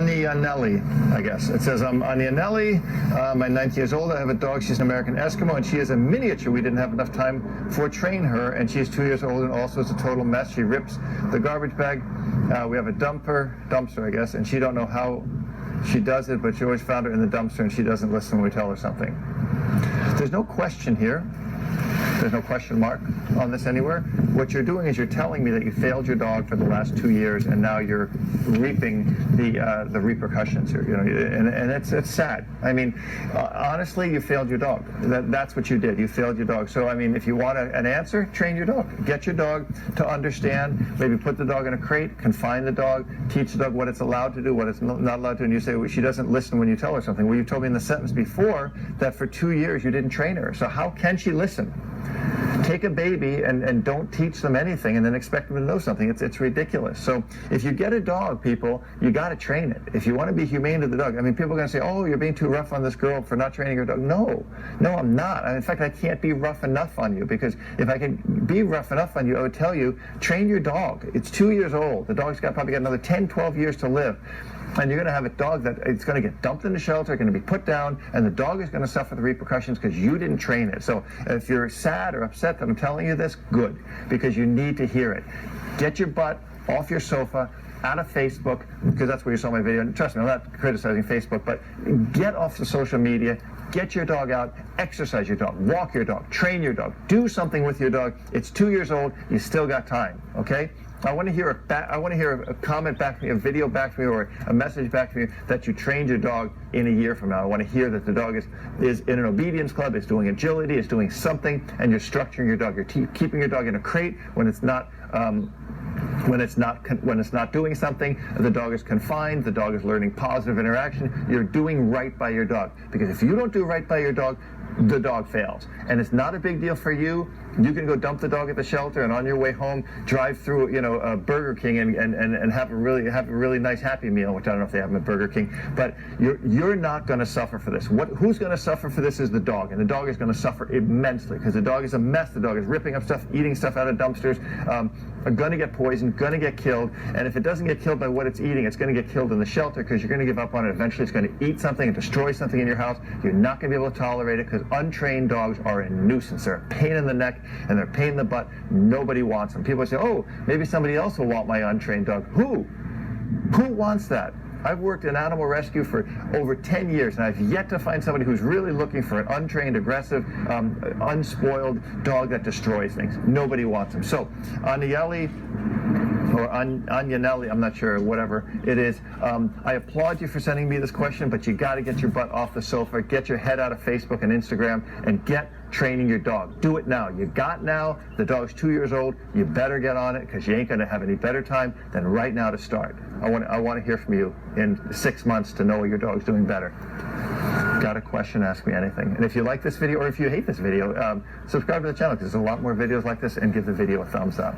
Anianelli, I guess. It says, I'm Anianelli. I'm 19 years old. I have a dog. She's an American Eskimo, and she is a miniature. We didn't have enough time for train her, and she's 2 years old, and also it's a total mess. She rips the garbage bag. We have a dumpster, I guess, and she don't know how she does it, but she always found her in the dumpster, and she doesn't listen when we tell her something. There's no question here. There's no question mark on this anywhere. What you're doing is you're telling me that you failed your dog for the last 2 years, and now you're reaping the repercussions here. You know, and it's sad. I mean, honestly, you failed your dog. That's what you did. You failed your dog. So I mean, if you want an answer, train your dog. Get your dog to understand. Maybe put the dog in a crate, confine the dog, teach the dog what it's allowed to do, what it's not allowed to. And you say, well, she doesn't listen when you tell her something. Well, you told me in the sentence before that for 2 years you didn't train her. So how can she listen? Take a baby and don't teach them anything and then expect them to know something. It's ridiculous. So if you get a dog, people, you got to train it. If you want to be humane to the dog, I mean, people are going to say, oh, you're being too rough on this girl for not training her dog. No, I'm not. In fact, I can't be rough enough on you, because if I could be rough enough on you, I would tell you, train your dog. It's 2 years old. The dog's probably got another 10, 12 years to live. And you're going to have a dog that it's going to get dumped in the shelter, going to be put down, and the dog is going to suffer the repercussions because you didn't train it. So if you're sad or upset that I'm telling you this, good, because you need to hear it. Get your butt off your sofa, out of Facebook, because that's where you saw my video. And trust me, I'm not criticizing Facebook, but get off the social media. Get your dog out, exercise your dog, walk your dog, train your dog, do something with your dog. It's 2 years old, you still got time, okay? I want to hear a comment back from you, a video back from you, or a message back from you that you trained your dog in a year from now. I want to hear that the dog is in an obedience club, is doing agility, is doing something, and you're structuring your dog. You're keeping your dog in a crate when it's not. When it's not doing something, the dog is confined, the dog is learning positive interaction. You're doing right by your dog. Because if you don't do right by your dog, the dog fails. And it's not a big deal for you. You can go dump the dog at the shelter, and on your way home, drive through, Burger King and have a really nice Happy Meal, which I don't know if they have them at Burger King. But you're not going to suffer for this. Who's going to suffer for this is the dog, and the dog is going to suffer immensely because the dog is a mess. The dog is ripping up stuff, eating stuff out of dumpsters, are going to get poisoned, going to get killed. And if it doesn't get killed by what it's eating, it's going to get killed in the shelter because you're going to give up on it. Eventually, it's going to eat something and destroy something in your house. You're not going to be able to tolerate it because untrained dogs are a nuisance. They're a pain in the neck and they're a pain in the butt. Nobody wants them. People say, oh, maybe somebody else will want my untrained dog. Who? Who wants that? I've worked in animal rescue for over 10 years, and I've yet to find somebody who's really looking for an untrained, aggressive, unspoiled dog that destroys things. Nobody wants them. So, Anielli, or Anianelli, I'm not sure, whatever it is. I applaud you for sending me this question, but you got to get your butt off the sofa, get your head out of Facebook and Instagram, and get training your dog. Do it now. You got now. The dog's 2 years old. You better get on it because you ain't going to have any better time than right now to start. I want to hear from you in 6 months to know your dog's doing better. Got a question, ask me anything. And if you like this video or if you hate this video, subscribe to the channel because there's a lot more videos like this, and give the video a thumbs up.